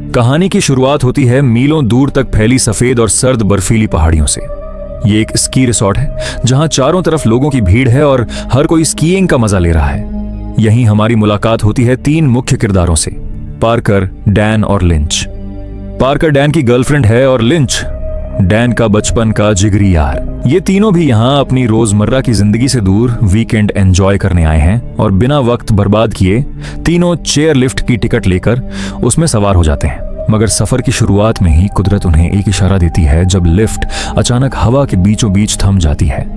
कहानी की शुरुआत होती है मीलों दूर तक फैली सफेद और सर्द बर्फीली पहाड़ियों से। ये एक स्की रिसॉर्ट है जहां चारों तरफ लोगों की भीड़ है और हर कोई स्कीइंग का मजा ले रहा है। यहीं हमारी मुलाकात होती है तीन मुख्य किरदारों से, पार्कर, डैन और लिंच। पार्कर डैन की गर्लफ्रेंड है और लिंच डैन का बचपन का जिगरी यार। ये तीनों भी यहाँ अपनी रोजमर्रा की जिंदगी से दूर वीकेंड एंजॉय करने आए हैं और बिना वक्त बर्बाद किए तीनों चेयर लिफ्ट की टिकट लेकर उसमें सवार हो जाते हैं। मगर सफर की शुरुआत में ही कुदरत उन्हें एक इशारा देती है जब लिफ्ट अचानक हवा के बीचों बीच थम जाती है।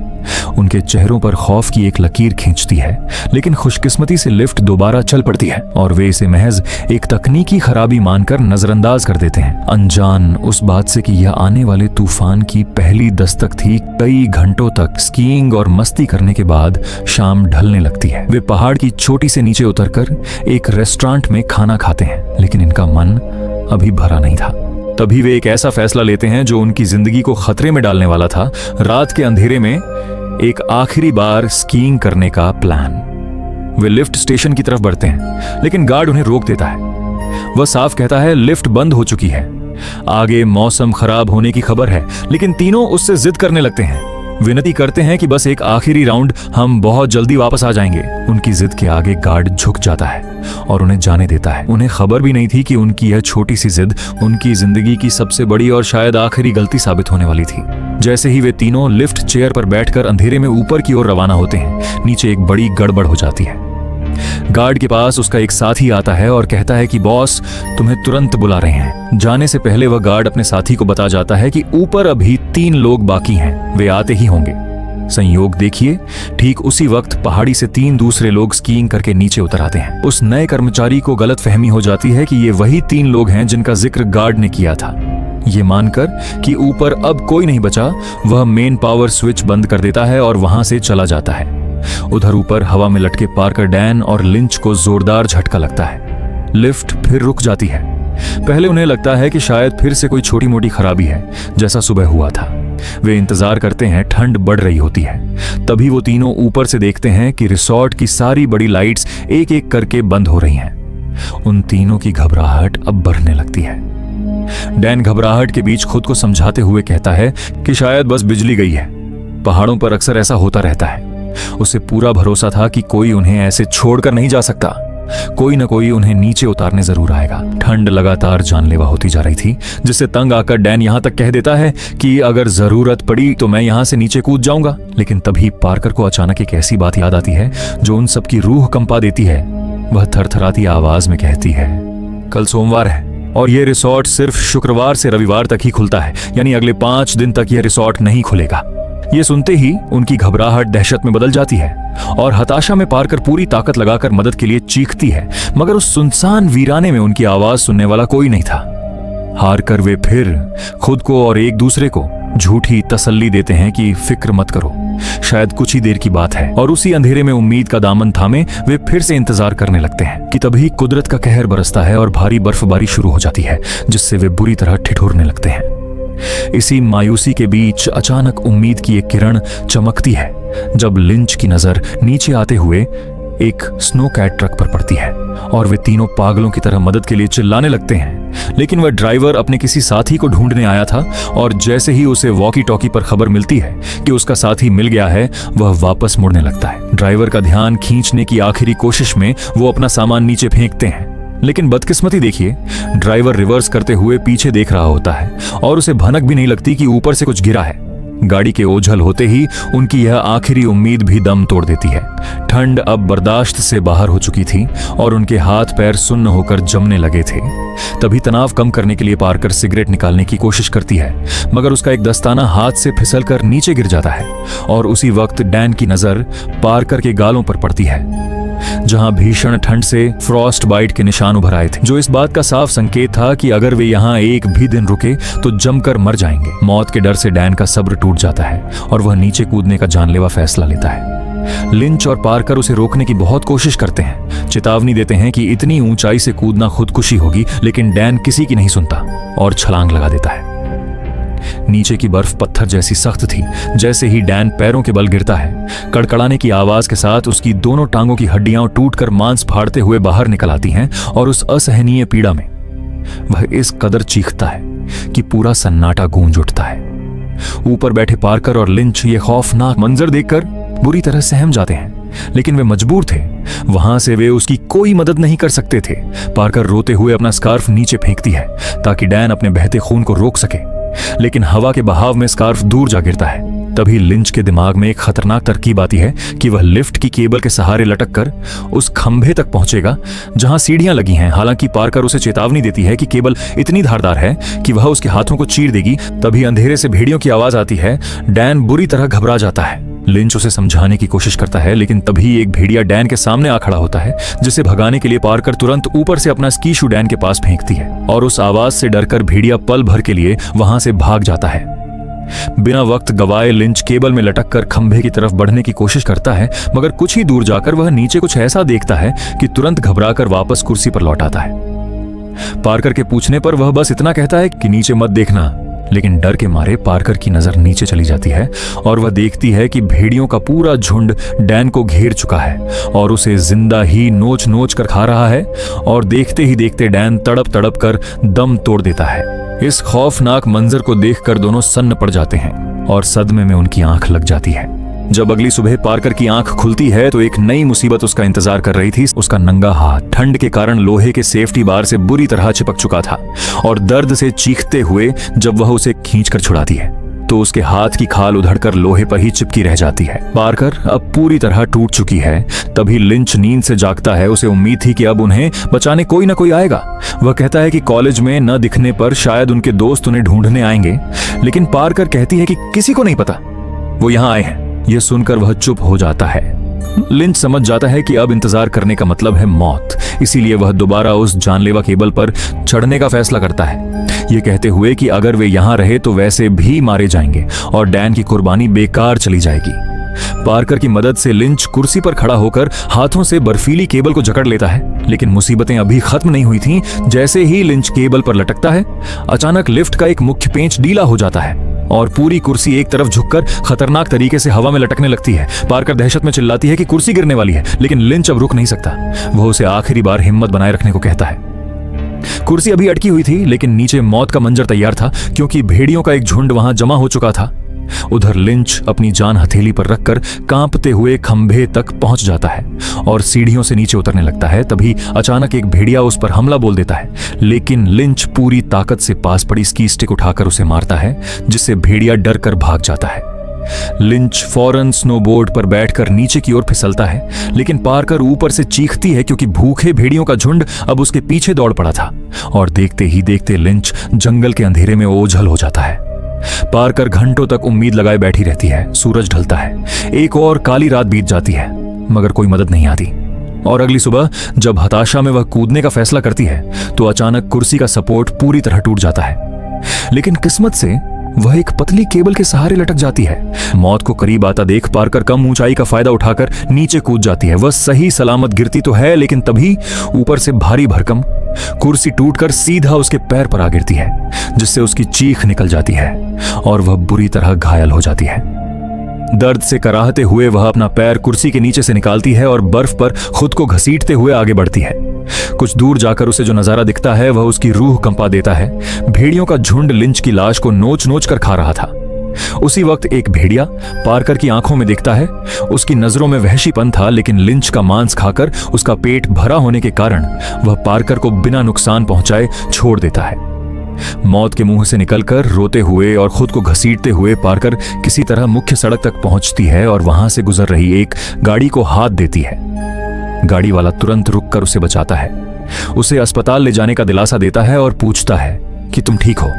उनके चेहरों पर खौफ की एक लकीर खींचती है, लेकिन खुशकिस्मती से लिफ्ट दोबारा चल पड़ती है और वे इसे महज एक तकनीकी खराबी मानकर नजरअंदाज कर देते हैं, अनजान उस बात से कि यह आने वाले तूफान की पहली दस्तक थी। कई घंटों तक स्कीइंग और मस्ती करने के बाद शाम ढलने लगती है। वे पहाड़ की चोटी से नीचे उतरकर एक रेस्टोरेंट में खाना खाते हैं, लेकिन इनका मन अभी भरा नहीं था। तभी वे एक ऐसा फैसला लेते हैं जो उनकी जिंदगी को खतरे में डालने वाला था। रात के अंधेरे में एक आखिरी बार स्कीइंग करने का प्लान। वे लिफ्ट स्टेशन की तरफ बढ़ते हैं, लेकिन गार्ड उन्हें रोक देता है। वह साफ कहता है लिफ्ट बंद हो चुकी है, आगे मौसम खराब होने की खबर है। लेकिन तीनों उससे जिद करने लगते हैं, विनती करते हैं कि बस एक आखिरी राउंड, हम बहुत जल्दी वापस आ जाएंगे। उनकी जिद के आगे गार्ड झुक जाता है और उन्हें जाने देता है। उन्हें खबर भी नहीं थी कि उनकी यह छोटी सी जिद उनकी जिंदगी की सबसे बड़ी और शायद आखिरी गलती साबित होने वाली थी। जैसे ही वे तीनों लिफ्ट चेयर पर बैठकर अंधेरे में ऊपर की ओर रवाना होते हैं, नीचे एक बड़ी गड़बड़ हो जाती है। गार्ड के पास उसका एक साथी आता है और कहता है कि बॉस तुम्हें तुरंत बुला रहे हैं। जाने से पहले वह गार्ड अपने साथी को बता जाता है कि ऊपर अभी 3 लोग बाकी हैं, वे आते ही होंगे। संयोग देखिए, ठीक उसी वक्त पहाड़ी से 3 दूसरे लोग स्कीइंग करके नीचे उतर आते हैं। उस नए कर्मचारी को गलतफहमी हो जाती है कि ये वही 3 लोग हैं जिनका जिक्र गार्ड ने किया था। ये मानकर कि ऊपर अब कोई नहीं बचा, वह मेन पावर स्विच बंद कर देता है और वहां से चला जाता है। उधर ऊपर हवा में लटके पार्कर, डैन और लिंच को जोरदार झटका लगता है। लिफ्ट फिर रुक जाती है। पहले उन्हें लगता है कि शायद फिर से कोई छोटी मोटी खराबी है, जैसा सुबह हुआ था। वे इंतजार करते हैं, ठंड बढ़ रही होती है। तभी वो तीनों ऊपर से देखते हैं कि रिसॉर्ट की सारी बड़ी लाइट्स एक एक करके बंद हो रही हैं। उन तीनों की घबराहट अब बढ़ने लगती है। डैन घबराहट के बीच खुद को समझाते हुए कहता है कि शायद बस बिजली गई है। पहाड़ों पर अक्सर ऐसा होता रहता है। उसे पूरा भरोसा था कि कोई उन्हें ऐसे छोड़कर नहीं जा सकता। कोई न कोई उन्हें नीचे उतारने जरूर आएगा। ठंड लगातार जानलेवा होती जा रही थी, जिससे तंग आकर डैन यहां तक कह देता है कि अगर जरूरत पड़ी तो मैं यहां से नीचे कूद जाऊंगा। लेकिन तभी पार्कर को अचानक एक ऐसी बात याद आती है जो उन सबकी रूह कंपा देती है। वह थरथराती आवाज में कहती है, कल सोमवार है और यह रिसॉर्ट सिर्फ शुक्रवार से रविवार तक ही खुलता है, यानी अगले 5 दिन तक यह रिसॉर्ट नहीं खुलेगा। ये सुनते ही उनकी घबराहट दहशत में बदल जाती है और हताशा में पार्कर पूरी ताकत लगाकर मदद के लिए चीखती है, मगर उस सुनसान वीराने में उनकी आवाज सुनने वाला कोई नहीं था। हार कर वे फिर खुद को और एक दूसरे को झूठी तसल्ली देते हैं कि फिक्र मत करो, शायद कुछ ही देर की बात है। और उसी अंधेरे में उम्मीद का दामन थामे वे फिर से इंतजार करने लगते हैं कि तभी कुदरत का कहर बरसता है और भारी बर्फबारी शुरू हो जाती है, जिससे वे बुरी तरह ठिठुरने लगते हैं। इसी मायूसी के बीच अचानक उम्मीद की एक किरण चमकती है जब लिंच की नजर नीचे आते हुए एक स्नो कैट ट्रक पर पड़ती है और वे तीनों पागलों की तरह मदद के लिए चिल्लाने लगते हैं। लेकिन वह ड्राइवर अपने किसी साथी को ढूंढने आया था और जैसे ही उसे वॉकी टॉकी पर खबर मिलती है कि उसका साथी मिल गया है, वह वापस मुड़ने लगता है। ड्राइवर का ध्यान खींचने की आखिरी कोशिश में वो अपना सामान नीचे फेंकते हैं, लेकिन बदकिस्मती देखिए, ड्राइवर रिवर्स करते हुए पीछे देख रहा होता है और उसे भनक भी नहीं लगती कि ऊपर से कुछ गिरा है। गाड़ी के ओझल होते ही उनकी यह आखिरी उम्मीद भी दम तोड़ देती है। ठंड अब बर्दाश्त से बाहर हो चुकी थी और उनके हाथ पैर सुन्न होकर जमने लगे थे। तभी तनाव कम करने के लिए पार्कर सिगरेट निकालने की कोशिश करती है, मगर उसका एक दस्ताना हाथ से फिसलकर नीचे गिर जाता है और उसी वक्त डैन की नजर पार्कर के गालों पर पड़ती है, जहां भीषण ठंड से फ्रॉस्ट बाइट के निशान उभर आए थे, जो इस बात का साफ संकेत था कि अगर वे यहां एक भी दिन रुके तो जमकर मर जाएंगे। मौत के डर से डैन का सब्र टूट जाता है और वह नीचे कूदने का जानलेवा फैसला लेता है। लिंच और पार्कर उसे रोकने की बहुत कोशिश करते हैं, चेतावनी देते हैं कि इतनी ऊंचाई से कूदना खुदकुशी होगी, लेकिन डैन किसी की नहीं सुनता और छलांग लगा देता है। नीचे की बर्फ पत्थर जैसी सख्त थी। जैसे ही डैन पैरों के बल गिरता है, कड़कड़ाने की आवाज के साथ उसकी दोनों टांगों की हड्डियां टूटकर मांस फाड़ते हुए बाहर निकल आती हैं और उस असहनीय पीड़ा में वह इस कदर चीखता है कि पूरा सन्नाटा गूंज उठता है। ऊपर बैठे पार्कर और लिंच ये खौफनाक मंजर देखकर बुरी तरह सहम जाते हैं, लेकिन वे मजबूर थे। वहां से वे उसकी कोई मदद नहीं कर सकते थे। पार्कर रोते हुए अपना स्कार्फ नीचे फेंकती है ताकि डैन अपने बहते खून को रोक सके, लेकिन हवा के बहाव में स्कार्फ दूर जा गिरता है। तभी लिंच के दिमाग में एक खतरनाक तरकीब आती है कि वह लिफ्ट की केबल के सहारे लटक कर उस खंभे तक पहुंचेगा जहां सीढ़ियां लगी हैं। हालांकि पार्कर उसे चेतावनी देती है कि केबल इतनी धारदार है कि वह उसके हाथों को चीर देगी। तभी अंधेरे से भेड़ियों की आवाज आती है। डैन बुरी तरह घबरा जाता है। लिंच उसे समझाने की कोशिश करता है, लेकिन तभी एक भेड़िया डैन के सामने आ खड़ा होता है, जिसे भगाने के लिए पार्कर तुरंत ऊपर से अपना स्की शू डैन के पास फेंकती है और उस आवाज से डरकर भेड़िया पल भर के लिए वहां से भाग जाता है। बिना वक्त गवाए लिंच केबल में लटककर खंभे की तरफ बढ़ने की कोशिश करता है, मगर कुछ ही दूर जाकर वह नीचे कुछ ऐसा देखता है कि तुरंत घबराकर वापस कुर्सी पर लौट आता है। पार्कर के पूछने पर वह बस इतना कहता है कि नीचे मत देखना, लेकिन डर के मारे पार्कर की नजर नीचे चली जाती है और वह देखती है कि भेड़ियों का पूरा झुंड डैन को घेर चुका है और उसे जिंदा ही नोच नोच कर खा रहा है। और देखते ही देखते डैन तड़प तड़प कर दम तोड़ देता है। इस खौफनाक मंजर को देखकर दोनों सन्न पड़ जाते हैं और सदमे में उनकी आंख लग जाती है। जब अगली सुबह पार्कर की आंख खुलती है तो एक नई मुसीबत उसका इंतजार कर रही थी। उसका नंगा हाथ ठंड के कारण लोहे के सेफ्टी बार से बुरी तरह चिपक चुका था और दर्द से चीखते हुए जब वह उसे खींचकर छुड़ाती है तो उसके हाथ की खाल उधड़कर लोहे पर ही चिपकी रह जाती है। पार्कर अब पूरी तरह टूट चुकी है। तभी लिंच नींद से जागता है। उसे उम्मीद थी कि अब उन्हें बचाने कोई ना कोई आएगा। वह कहता है कि कॉलेज में न दिखने पर शायद उनके दोस्त उन्हें ढूंढने आएंगे, लेकिन पार्कर कहती है कि किसी को नहीं पता वो यहां आए हैं। यह सुनकर वह चुप हो जाता है। लिंच समझ जाता है कि अब इंतजार करने का मतलब है मौत, इसीलिए वह दोबारा उस जानलेवा केबल पर चढ़ने का फैसला करता है, ये कहते हुए कि अगर वे यहां रहे तो वैसे भी मारे जाएंगे और डैन की कुर्बानी बेकार चली जाएगी। पार्कर की मदद से लिंच कुर्सी पर खड़ा होकर हाथों से बर्फीली केबल को जकड़ लेता है, लेकिन मुसीबतें अभी खत्म नहीं हुई थीं। जैसे ही लिंच केबल पर लटकता है, अचानक लिफ्ट का एक मुख्य पेंच ढीला हो जाता है और पूरी कुर्सी एक तरफ झुककर खतरनाक तरीके से हवा में लटकने लगती है। पार्कर दहशत में चिल्लाती है कि कुर्सी गिरने वाली है, लेकिन लिंच अब रुक नहीं सकता। वह उसे आखिरी बार हिम्मत बनाए रखने को कहता है। कुर्सी अभी अटकी हुई थी, लेकिन नीचे मौत का मंजर तैयार था क्योंकि भेड़ियों का एक झुंड वहां जमा हो चुका था। उधर लिंच अपनी जान हथेली पर रखकर कांपते हुए खंभे तक पहुंच जाता है और सीढ़ियों से नीचे उतरने लगता है। तभी अचानक एक भेड़िया उस पर हमला बोल देता है, लेकिन लिंच पूरी ताकत से पास पड़ी स्की स्टिक उठाकर उसे मारता है, जिससे भेड़िया डर कर भाग जाता है। लिंच फौरन स्नोबोर्ड पर बैठकर नीचे की ओर फिसलता है, लेकिन पार्कर ऊपर से चीखती है क्योंकि भूखे भेड़ियों का झुंड अब उसके पीछे दौड़ पड़ा था और देखते ही देखते लिंच जंगल के अंधेरे में ओझल हो जाता है। पार्कर घंटों तक उम्मीद लगाए बैठी रहती है। सूरज ढलता है, एक और काली रात बीत जाती है, मगर कोई मदद नहीं आती। और अगली सुबह जब हताशा में वह कूदने का फैसला करती है तो अचानक कुर्सी का सपोर्ट पूरी तरह टूट जाता है, लेकिन किस्मत से वह एक पतली केबल के सहारे लटक जाती है। मौत को करीब आता देख पार्कर कम ऊंचाई का फायदा उठाकर नीचे कूद जाती है। वह सही सलामत गिरती तो है, लेकिन तभी ऊपर से भारी भरकम कुर्सी टूटकर सीधा उसके पैर पर आ गिरती है, जिससे उसकी चीख निकल जाती है और वह बुरी तरह घायल हो जाती है। दर्द से कराहते हुए वह अपना पैर कुर्सी के नीचे से निकालती है और बर्फ पर खुद को घसीटते हुए आगे बढ़ती है। कुछ दूर जाकर उसे जो नजारा दिखता है वह उसकी रूह कंपा देता है। भेड़ियों का झुंड लिंच की लाश को नोच नोच कर खा रहा था। उसी वक्त एक भेड़िया पार्कर की आंखों में दिखता है। उसकी नजरों में वहशीपन था, लेकिन लिंच का मांस खाकर उसका पेट भरा होने के कारण वह पार्कर को बिना नुकसान पहुंचाए छोड़ देता है। मौत के मुंह से निकलकर रोते हुए और खुद को घसीटते हुए पार्कर किसी तरह मुख्य सड़क तक पहुंचती है और वहां से गुजर रही एक गाड़ी को हाथ देती है। गाड़ी वाला तुरंत रुककर उसे बचाता है, उसे अस्पताल ले जाने का दिलासा देता है और पूछता है कि तुम ठीक हो।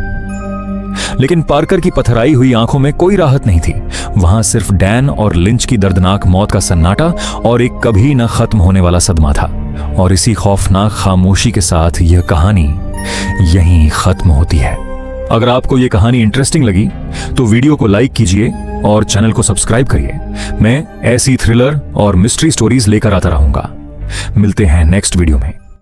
लेकिन पार्कर की पथराई हुई आंखों में कोई राहत नहीं थी। वहां सिर्फ डैन और लिंच की दर्दनाक मौत का सन्नाटा और एक कभी न खत्म होने वाला सदमा था। और इसी खौफनाक खामोशी के साथ यह कहानी यहीं खत्म होती है। अगर आपको यह कहानी इंटरेस्टिंग लगी तो वीडियो को लाइक कीजिए और चैनल को सब्सक्राइब करिए। मैं ऐसी थ्रिलर और मिस्ट्री स्टोरीज लेकर आता रहूंगा। मिलते हैं नेक्स्ट वीडियो में।